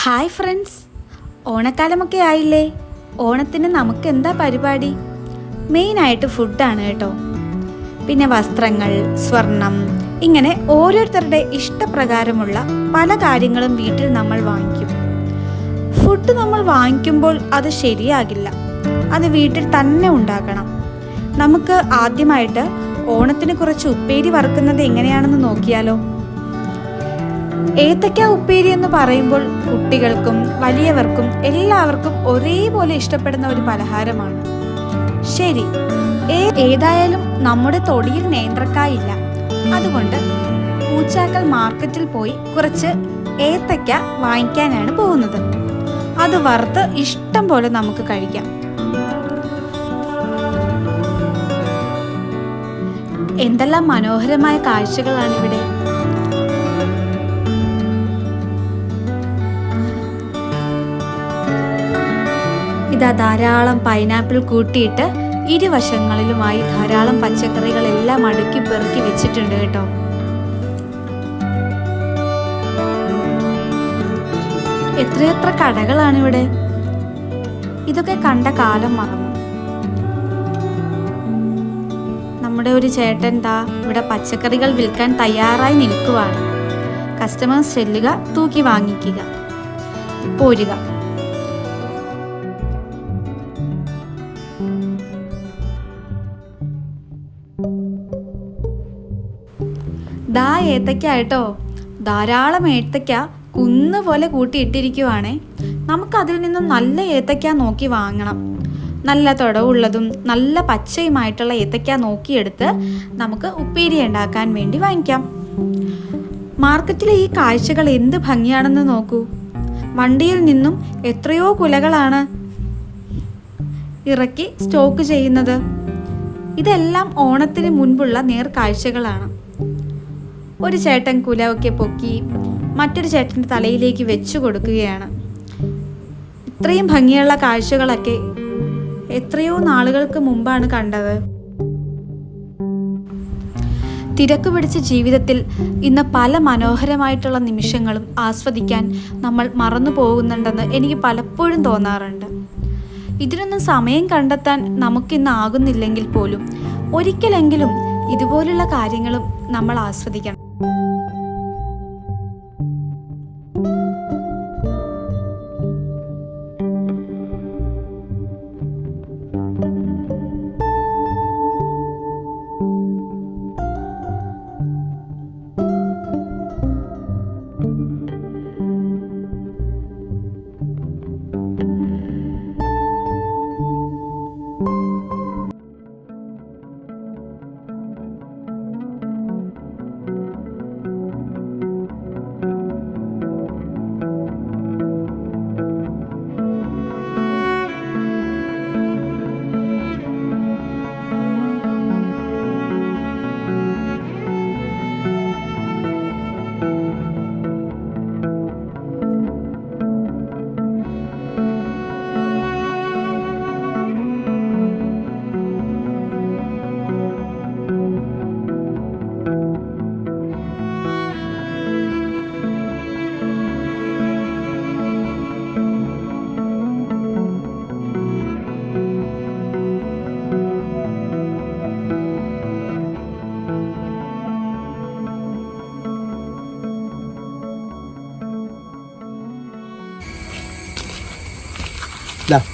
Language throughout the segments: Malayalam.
ഹായ് ഫ്രണ്ട്സ്, ഓണക്കാലമൊക്കെ ആയില്ലേ? ഓണത്തിന് നമുക്ക് എന്താ പരിപാടി? മെയിനായിട്ട് ഫുഡാണ് കേട്ടോ. പിന്നെ വസ്ത്രങ്ങൾ, സ്വർണം, ഇങ്ങനെ ഓരോരുത്തരുടെ ഇഷ്ടപ്രകാരമുള്ള പല കാര്യങ്ങളും വീട്ടിൽ നമ്മൾ വാങ്ങിക്കും. ഫുഡ് നമ്മൾ വാങ്ങിക്കുമ്പോൾ അത് ശരിയാകില്ല, അത് വീട്ടിൽ തന്നെ ഉണ്ടാക്കണം. നമുക്ക് ആദ്യമായിട്ട് ഓണത്തിന് കുറച്ച് ഉപ്പേരി വറുക്കുന്നത് എങ്ങനെയാണെന്ന് നോക്കിയാലോ? ഏത്തക്ക ഉപ്പേരി എന്ന് പറയുമ്പോൾ കുട്ടികൾക്കും വലിയവർക്കും എല്ലാവർക്കും ഒരേപോലെ ഇഷ്ടപ്പെടുന്ന ഒരു പലഹാരമാണ്. ശരി, ഏതായാലും നമ്മുടെ തൊടിയിൽ നേന്ത്രക്കായില്ല. അതുകൊണ്ട് പൂച്ചാക്കൽ മാർക്കറ്റിൽ പോയി കുറച്ച് ഏത്തക്ക വാങ്ങിക്കാനാണ് പോകുന്നത്. അത് വറുത്ത് ഇഷ്ടം പോലെ നമുക്ക് കഴിക്കാം. എന്തെല്ലാം മനോഹരമായ കാഴ്ചകളാണ് ഇവിടെ. ഇതാ ധാരാളം പൈനാപ്പിൾ കൂട്ടിയിട്ട് ഇരുവശങ്ങളിലുമായി ധാരാളം പച്ചക്കറികളെല്ലാം അടുക്കി പെറുക്കി വെച്ചിട്ടുണ്ട് കേട്ടോ. എത്രയെത്ര കടകളാണ് ഇവിടെ. ഇതൊക്കെ കണ്ട കാലം മറന്നു. നമ്മുടെ ഒരു ചേട്ടൻ ഇവിടെ പച്ചക്കറികൾ വിൽക്കാൻ തയ്യാറായി നിൽക്കുവാണ്. കസ്റ്റമേഴ്സ് ചെല്ലുക, തൂക്കി വാങ്ങിക്കുക, പോരുക. ഏത്തക്ക കേട്ടോ, ധാരാളം ഏത്തക്ക കുന്നുപോലെ കൂട്ടിയിട്ടിരിക്കുവാണേ. നമുക്കതിൽ നിന്നും നല്ല ഏത്തക്ക നോക്കി വാങ്ങണം. നല്ല തുടവുള്ളതും നല്ല പച്ചയുമായിട്ടുള്ള ഏത്തക്ക നോക്കിയെടുത്ത് നമുക്ക് ഉപ്പേരി ഉണ്ടാക്കാൻ വേണ്ടി വാങ്ങിക്കാം. മാർക്കറ്റിലെ ഈ കാഴ്ചകൾ എന്ത് ഭംഗിയാണെന്ന് നോക്കൂ. വണ്ടിയിൽ നിന്നും എത്രയോ കുലകളാണ് ഇറക്കി സ്റ്റോക്ക് ചെയ്യുന്നത്. ഇതെല്ലാം ഓണത്തിന് മുൻപുള്ള നേർക്കാഴ്ചകളാണ്. ഒരു ചേട്ടൻ കുലവൊക്കെ പൊക്കി മറ്റൊരു ചേട്ടൻ്റെ തലയിലേക്ക് വെച്ചു കൊടുക്കുകയാണ്. ഇത്രയും ഭംഗിയുള്ള കാഴ്ചകളൊക്കെ എത്രയോ നാളുകൾക്ക് മുമ്പാണ് കണ്ടത്. തിരക്ക് പിടിച്ച ജീവിതത്തിൽ ഇന്ന് പല മനോഹരമായിട്ടുള്ള നിമിഷങ്ങളും ആസ്വദിക്കാൻ നമ്മൾ മറന്നു പോകുന്നുണ്ടെന്ന് എനിക്ക് പലപ്പോഴും തോന്നാറുണ്ട്. ഇതിനൊന്നും സമയം കണ്ടെത്താൻ നമുക്കിന്ന് ആകുന്നില്ലെങ്കിൽ പോലും ഒരിക്കലെങ്കിലും ഇതുപോലുള്ള കാര്യങ്ങളും നമ്മൾ ആസ്വദിക്കണം.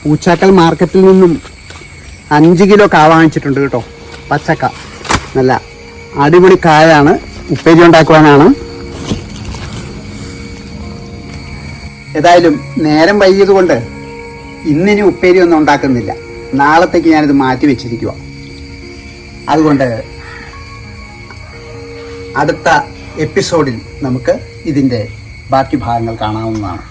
പൂച്ചാക്കൽ മാർക്കറ്റിൽ നിന്നും 5 കിലോ കായ വാങ്ങിച്ചിട്ടുണ്ട് കേട്ടോ. പച്ചക്ക നല്ല അടിപൊളി കായാണ്. ഉപ്പേരി ഉണ്ടാക്കുവാനാണ്. ഏതായാലും നേരം വൈകിയത് കൊണ്ട് ഇന്നിനി ഉപ്പേരി ഒന്നും ഉണ്ടാക്കുന്നില്ല. നാളത്തേക്ക് ഞാനിത് മാറ്റി വെച്ചിരിക്കുക. അതുകൊണ്ട് അടുത്ത എപ്പിസോഡിൽ നമുക്ക് ഇതിൻ്റെ ബാക്കി ഭാഗങ്ങൾ കാണാവുന്നതാണ്.